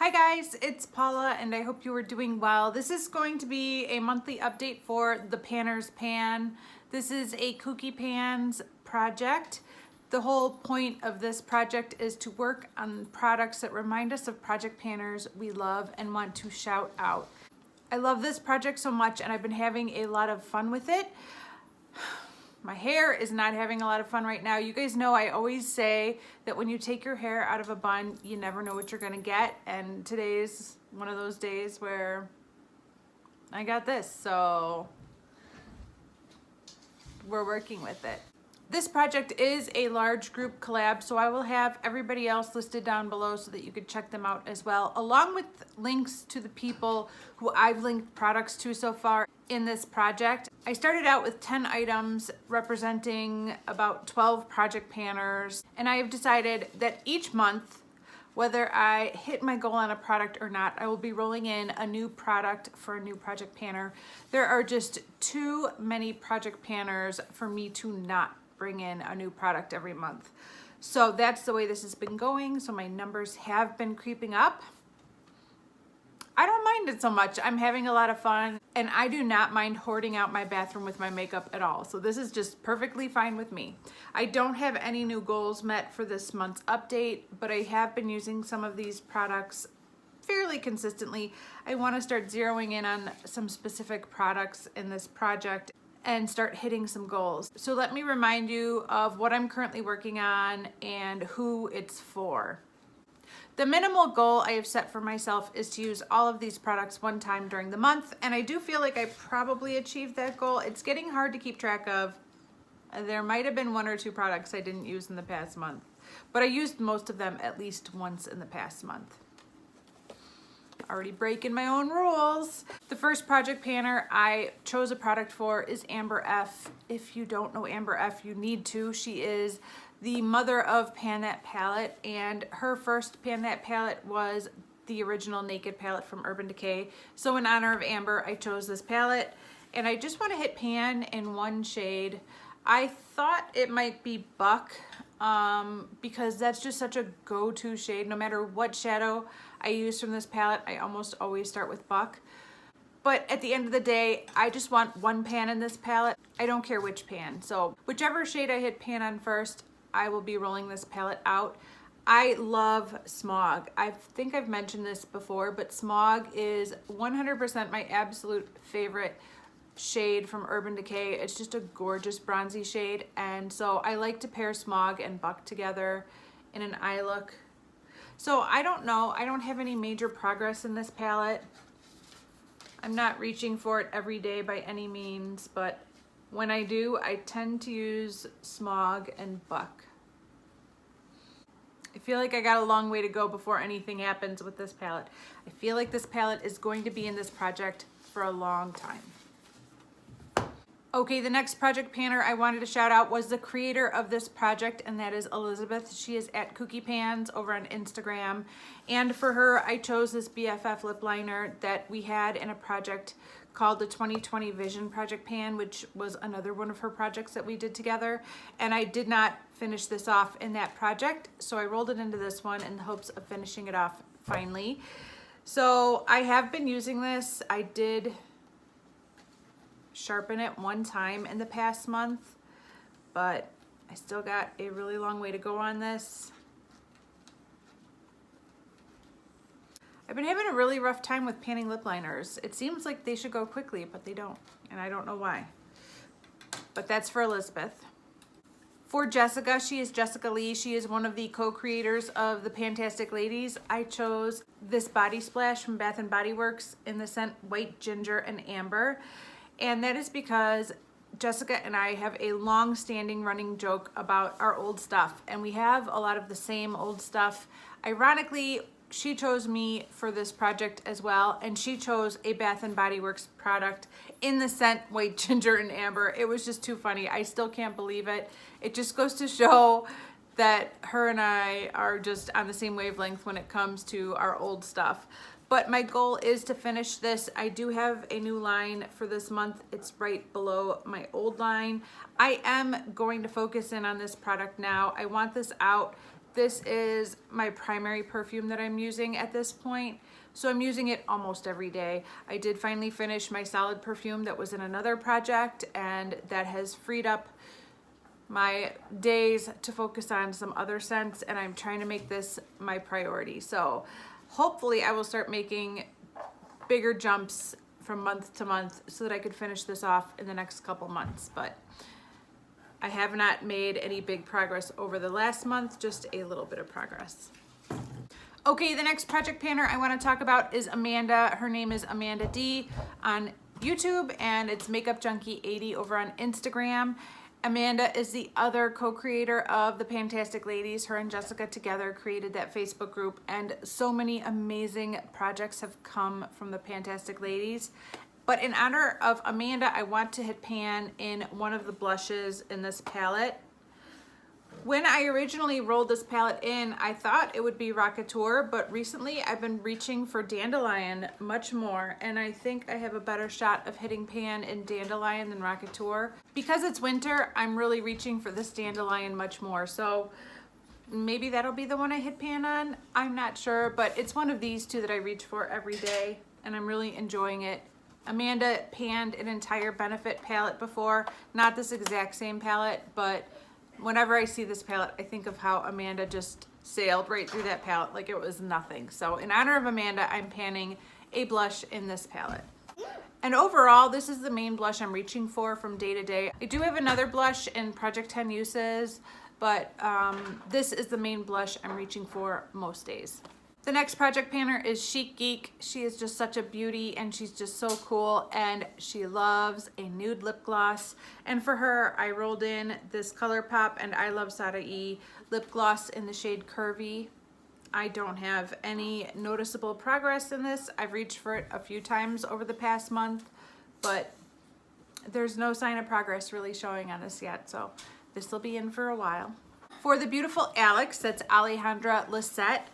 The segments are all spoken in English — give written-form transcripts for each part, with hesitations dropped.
Hi guys, it's Paula and I hope you are doing well. This is going to be a monthly update for the Panner's Pan. This is a Kooky Pans project. The whole point of this project is to work on products that remind us of project panners we love and want to shout out. I love this project so much and I've been having a lot of fun with it. My hair is not having a lot of fun right now. You guys know I always say that when you take your hair out of a bun, you never know what you're gonna get. And today's one of those days where I got this, so we're working with it. This project is a large group collab, so I will have everybody else listed down below so that you could check them out as well, along with links to the people who I've linked products to so far in this project. I started out with 10 items representing about 12 project panners, and I have decided that each month, whether I hit my goal on a product or not, I will be rolling in a new product for a new project panner. There are just too many project panners for me to not bring in a new product every month. So that's the way this has been going. So my numbers have been creeping up. I don't mind it so much. I'm having a lot of fun and I do not mind hoarding out my bathroom with my makeup at all. So this is just perfectly fine with me. I don't have any new goals met for this month's update, but I have been using some of these products fairly consistently. I want to start zeroing in on some specific products in this project and start hitting some goals. So let me remind you of what I'm currently working on and who it's for. The minimal goal I have set for myself is to use all of these products one time during the month, and I do feel like I probably achieved that goal. It's getting hard to keep track of. There might have been one or two products I didn't use in the past month, but I used most of them at least once in the past month. Already breaking my own rules. The first project panner I chose a product for is Amber F. If you don't know Amber F, you need to. She is the mother of Pan That palette, and her first Pan That palette was the original Naked palette from Urban Decay. So in honor of Amber, I chose this palette, and I just want to hit pan in one shade. I thought it might be Buck because that's just such a go-to shade. No matter what shadow I use from this palette, I almost always start with Buck. But at the end of the day, I just want one pan in this palette. I don't care which pan. So whichever shade I hit pan on first, I will be rolling this palette out. I love Smog. I think I've mentioned this before, but Smog is 100% my absolute favorite shade from Urban Decay. It's just a gorgeous bronzy shade, and so I like to pair Smog and Buck together in an eye look. So I don't know, I don't have any major progress in this palette. I'm not reaching for it every day by any means, but when I do, I tend to use Smog and Buck. I feel like I got a long way to go before anything happens with this palette. I feel like this palette is going to be in this project for a long time. Okay, the next project panner I wanted to shout out was the creator of this project, and that is Elizabeth. She is at Kooky Pans over on Instagram. And for her, I chose this BFF lip liner that we had in a project called the 2020 Vision Project Pan, which was another one of her projects that we did together. And I did not finish this off in that project, so I rolled it into this one in the hopes of finishing it off finally. So I have been using this. I did sharpen it one time in the past month, but I still got a really long way to go on this. I've been having a really rough time with panning lip liners. It seems like they should go quickly, but they don't, and I don't know why. But that's for Elizabeth. For Jessica, she is Jessica Lee. She is one of the co-creators of the Fantastic Ladies. I chose this body splash from Bath & Body Works in the scent White Ginger and Amber. And that is because Jessica and I have a long-standing running joke about our old stuff, and we have a lot of the same old stuff. Ironically, she chose me for this project as well, and she chose a Bath & Body Works product in the scent White Ginger and Amber. It was just too funny. I still can't believe it. It just goes to show that her and I are just on the same wavelength when it comes to our old stuff. But my goal is to finish this. I do have a new line for this month. It's right below my old line. I am going to focus in on this product now. I want this out This is my primary perfume that I'm using at this point. So I'm using it almost every day. I did finally finish my solid perfume that was in another project, and that has freed up my days to focus on some other scents, and I'm trying to make this my priority. So hopefully I will start making bigger jumps from month to month so that I could finish this off in the next couple months. But I have not made any big progress over the last month, just a little bit of progress. Okay, the next project panner I want to talk about is Amanda. Her name is Amanda D on YouTube, and it's Makeup Junkie 80 over on Instagram. Amanda is the other co-creator of the Fantastic Ladies. Her and Jessica together created that Facebook group, and so many amazing projects have come from the Fantastic Ladies. But in honor of Amanda, I want to hit pan in one of the blushes in this palette. When I originally rolled this palette in, I thought it would be Rockateur, but recently I've been reaching for Dandelion much more, and I think I have a better shot of hitting pan in Dandelion than Rockateur. Because it's winter, I'm really reaching for this Dandelion much more, so maybe that'll be the one I hit pan on. I'm not sure, but it's one of these two that I reach for every day, and I'm really enjoying it. Amanda panned an entire Benefit palette before, not this exact same palette, but whenever I see this palette, I think of how Amanda just sailed right through that palette like it was nothing. So in honor of Amanda, I'm panning a blush in this palette. And overall, this is the main blush I'm reaching for from day to day. I do have another blush in Project 10 Uses, but this is the main blush I'm reaching for most days. The next project panner is Chic Geek. She is just such a beauty, and she's just so cool, and she loves a nude lip gloss. And for her, I rolled in this ColourPop and I Love Sada E lip gloss in the shade Curvy. I don't have any noticeable progress in this. I've reached for it a few times over the past month, but there's no sign of progress really showing on this yet, so this will be in for a while. For the beautiful Alex, that's Alejandra Lisette,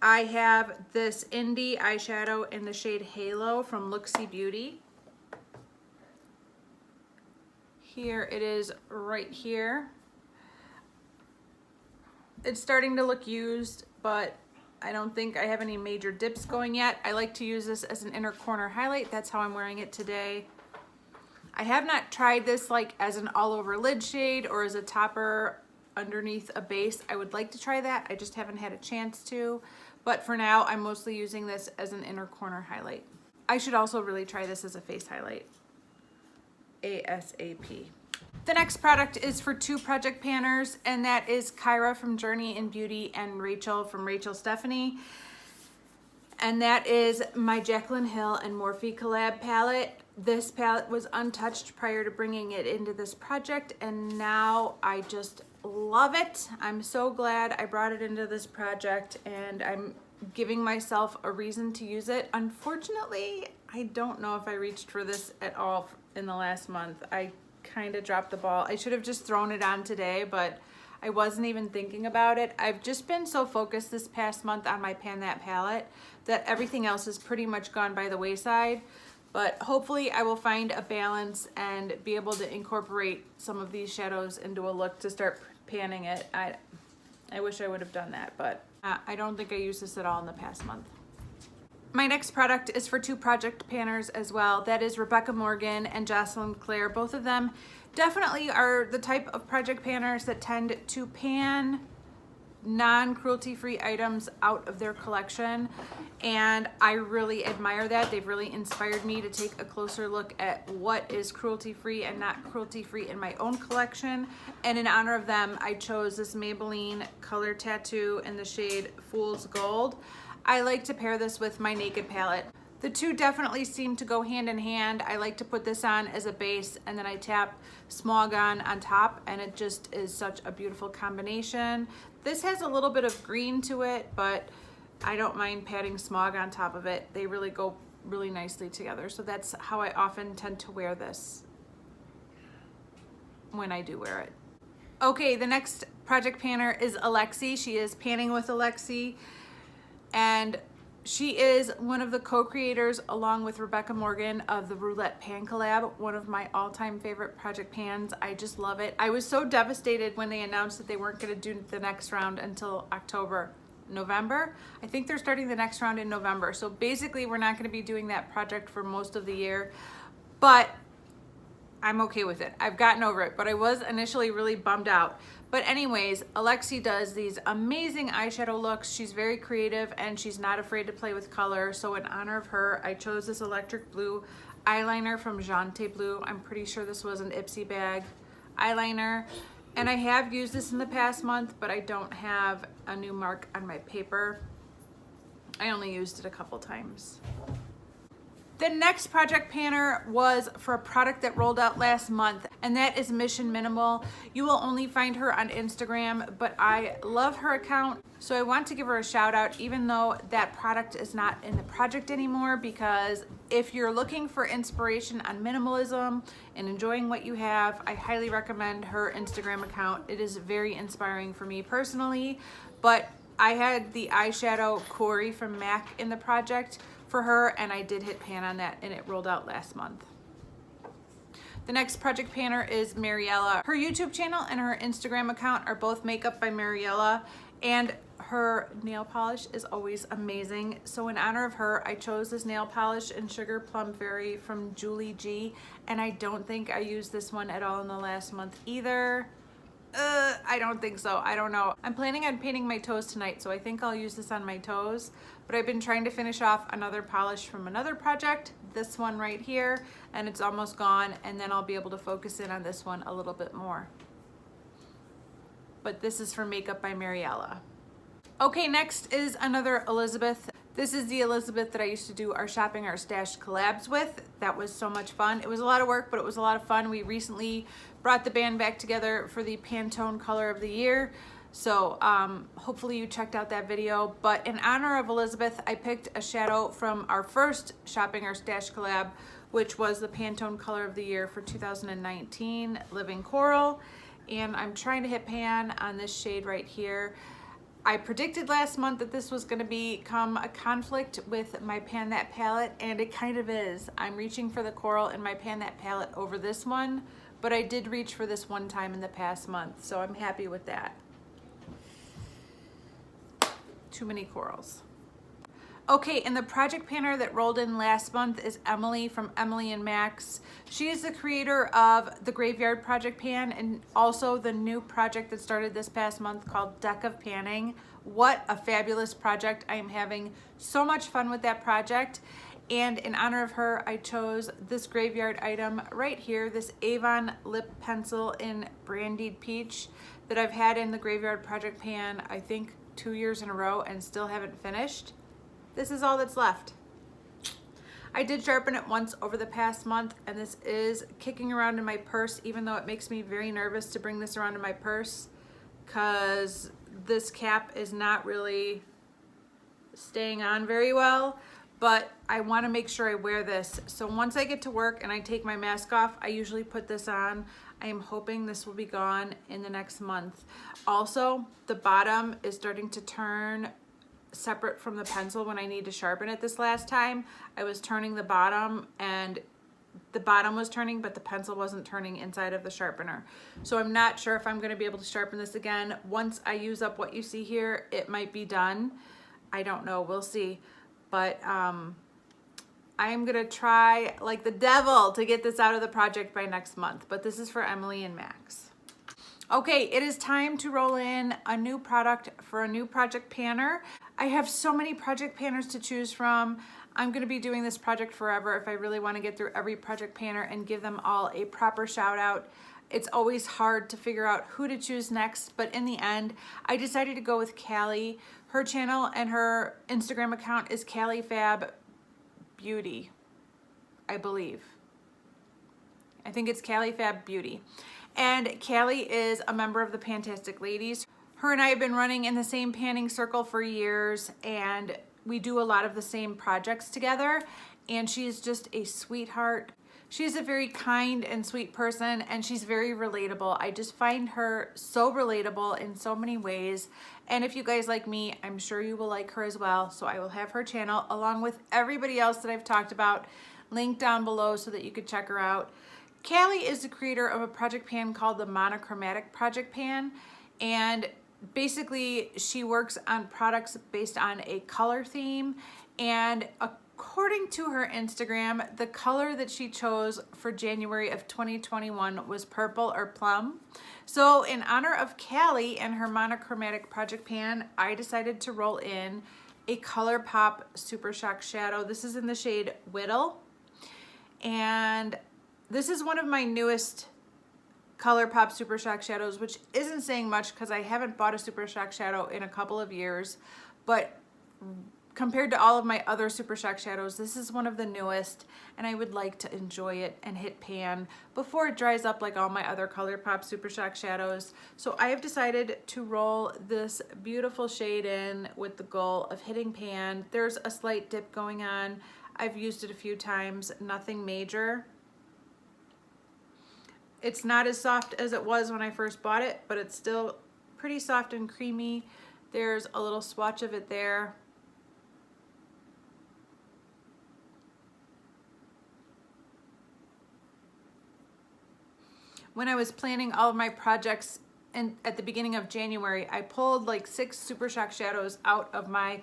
I have this indie eyeshadow in the shade Halo from Looksy Beauty. Here it is right here. It's starting to look used, but I don't think I have any major dips going yet. I like to use this as an inner corner highlight. That's how I'm wearing it today. I have not tried this like as an all over lid shade or as a topper underneath a base. I would like to try that. I just haven't had a chance to. But for now, I'm mostly using this as an inner corner highlight. I should also really try this as a face highlight. ASAP. The next product is for two project panners, and that is Kyra from Journey in Beauty and Rachel from Rachel Stephanie. And that is my Jaclyn Hill and Morphe collab palette. This palette was untouched prior to bringing it into this project, and now I just love it. I'm so glad I brought it into this project, and I'm giving myself a reason to use it. Unfortunately, I don't know if I reached for this at all in the last month. I kind of dropped the ball. I should have just thrown it on today, but I wasn't even thinking about it. I've just been so focused this past month on my Pan That palette that everything else has pretty much gone by the wayside. But hopefully I will find a balance and be able to incorporate some of these shadows into a look to start panning it. I wish I would have done that, but I don't think I used this at all in the past month. My next product is for two project panners as well. That is Rebecca Morgan and Jocelyn Claire. Both of them definitely are the type of project panners that tend to pan non-cruelty-free items out of their collection, and I really admire that. They've really inspired me to take a closer look at what is cruelty-free and not cruelty-free in my own collection, and in honor of them, I chose this Maybelline Color Tattoo in the shade Fool's Gold. I like to pair this with my Naked palette. The two definitely seem to go hand in hand. I like to put this on as a base, and then I tap Smog on top, and it just is such a beautiful combination. This has a little bit of green to it, but I don't mind patting Smog on top of it. They really go really nicely together. So that's how I often tend to wear this when I do wear it. Okay, the next project panner is Alexi. She is panning with Alexi, and She is one of the co-creators, along with Rebecca Morgan, of the Roulette Pan collab, one of my all-time favorite project pans. I just love it. I was so devastated when they announced that they weren't going to do the next round until November. I think they're starting the next round in November. So basically, we're not going to be doing that project for most of the year, but I'm okay with it. I've gotten over it, but I was initially really bummed out. But anyways, Alexi does these amazing eyeshadow looks. She's very creative and she's not afraid to play with color. So in honor of her, I chose this electric blue eyeliner from Jante Blue. I'm pretty sure this was an Ipsy bag eyeliner. And I have used this in the past month, but I don't have a new mark on my paper. I only used it a couple times. The next project panner was for a product that rolled out last month, and that is Mission Minimal. You will only find her on Instagram, but I love her account, so I want to give her a shout out, even though that product is not in the project anymore, because if you're looking for inspiration on minimalism and enjoying what you have, I highly recommend her Instagram account. It is very inspiring for me personally, but I had the eyeshadow Corey from MAC in the project for her, and I did hit pan on that, and it rolled out last month. The next project panner is Mariella. Her YouTube channel and her Instagram account are both Makeup by Mariella, and her nail polish is always amazing. So in honor of her, I chose this nail polish in Sugar Plum Fairy from Julie G, and I don't think I used this one at all in the last month either. I don't think so. I don't know. I'm planning on painting my toes tonight, so I think I'll use this on my toes. But I've been trying to finish off another polish from another project, this one right here, and it's almost gone, and then I'll be able to focus in on this one a little bit more. But this is for Makeup by Mariella. Okay, next is another Elizabeth. This is the Elizabeth that I used to do our Shopping Our Stash collabs with. That was so much fun. It was a lot of work, but it was a lot of fun. We recently brought the band back together for the Pantone Color of the Year. So hopefully you checked out that video. But in honor of Elizabeth, I picked a shadow from our first Shopping Our Stash collab, which was the Pantone Color of the Year for 2019, Living Coral. And I'm trying to hit pan on this shade right here. I predicted last month that this was going to become a conflict with my Pan That palette, and it kind of is. I'm reaching for the coral in my Pan That palette over this one, but I did reach for this one time in the past month, so I'm happy with that. Too many corals. Okay, and the project panner that rolled in last month is Emily from Emily and Max. She is the creator of the Graveyard Project Pan and also the new project that started this past month called Deck of Panning. What a fabulous project. I am having so much fun with that project. And in honor of her, I chose this graveyard item right here, this Avon lip pencil in Brandied Peach that I've had in the Graveyard Project Pan, I think 2 years in a row, and still haven't finished. This is all that's left. I did sharpen it once over the past month, and this is kicking around in my purse, even though it makes me very nervous to bring this around in my purse because this cap is not really staying on very well, but I want to make sure I wear this. So once I get to work and I take my mask off, I usually put this on. I am hoping this will be gone in the next month. Also, the bottom is starting to turn separate from the pencil when I need to sharpen it. This last time I was turning the bottom and the bottom was turning, but the pencil wasn't turning inside of the sharpener. So I'm not sure if I'm going to be able to sharpen this again. Once I use up what you see here, it might be done. I don't know, we'll see. But I am gonna try like the devil to get this out of the project by next month, but this is for Emily and Max. Okay, it is time to roll in a new product for a new project panner. I have so many project panners to choose from. I'm gonna be doing this project forever if I really wanna get through every project panner and give them all a proper shout out. It's always hard to figure out who to choose next, but in the end, I decided to go with Callie. Her channel and her Instagram account is Callie Fab Beauty, I believe. I think it's Callie Fab Beauty. And Callie is a member of the Fantastic Ladies. Her and I have been running in the same panning circle for years, and we do a lot of the same projects together, and she is just a sweetheart. She's a very kind and sweet person, and she's very relatable. I just find her so relatable in so many ways. And if you guys like me, I'm sure you will like her as well. So I will have her channel along with everybody else that I've talked about linked down below so that you could check her out. Callie is the creator of a project pan called the Monochromatic Project Pan. And basically she works on products based on a color theme, and according to her Instagram, the color that she chose for January of 2021 was purple or plum. So in honor of Callie and her Monochromatic Project Pan, I decided to roll in a ColourPop Super Shock Shadow. This is in the shade Whittle. And this is one of my newest ColourPop Super Shock Shadows, which isn't saying much because I haven't bought a Super Shock Shadow in a couple of years. But compared to all of my other Super Shock Shadows, this is one of the newest, and I would like to enjoy it and hit pan before it dries up like all my other ColourPop Super Shock Shadows. So I have decided to roll this beautiful shade in with the goal of hitting pan. There's a slight dip going on. I've used it a few times, nothing major. It's not as soft as it was when I first bought it, but it's still pretty soft and creamy. There's a little swatch of it there. When I was planning all of my projects at the beginning of January, I pulled like 6 Super Shock Shadows out of my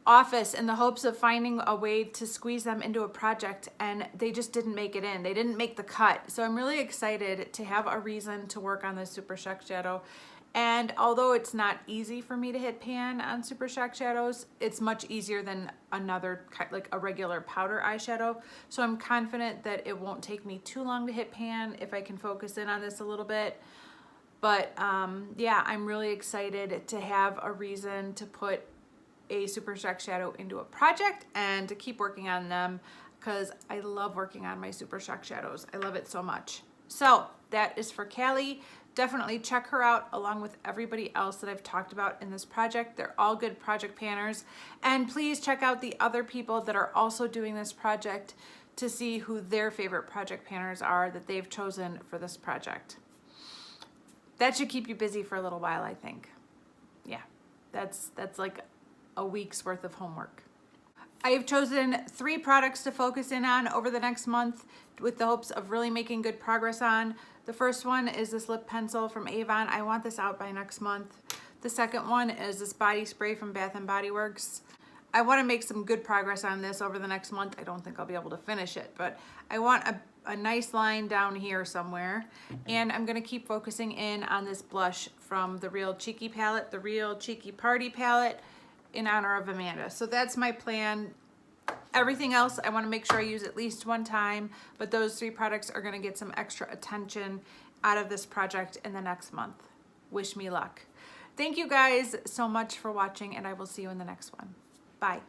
office in the hopes of finding a way to squeeze them into a project, and they just didn't make it in. They didn't make the cut. So I'm really excited to have a reason to work on this Super Shock Shadow. And although it's not easy for me to hit pan on Super Shock Shadows, it's much easier than another, like a regular powder eyeshadow. So I'm confident that it won't take me too long to hit pan if I can focus in on this a little bit. But yeah, I'm really excited to have a reason to put a Super Shock Shadow into a project and to keep working on them, because I love working on my Super Shock Shadows. I love it so much. So that is for Callie. Definitely check her out along with everybody else that I've talked about in this project. They're all good project panners. And please check out the other people that are also doing this project to see who their favorite project panners are that they've chosen for this project. That should keep you busy for a little while, I think. Yeah, that's like a week's worth of homework. I have chosen 3 products to focus in on over the next month with the hopes of really making good progress on. The first one is this lip pencil from Avon. I want this out by next month. The second one is this body spray from Bath & Body Works. I want to make some good progress on this over the next month. I don't think I'll be able to finish it, but I want a nice line down here somewhere. And I'm going to keep focusing in on this blush from the Real Cheeky palette, the Real Cheeky Party palette, in honor of Amanda. So that's my plan. Everything else I want to make sure I use at least one time, but those 3 products are going to get some extra attention out of this project in the next month. Wish me luck. Thank you guys so much for watching, and I will see you in the next one. Bye.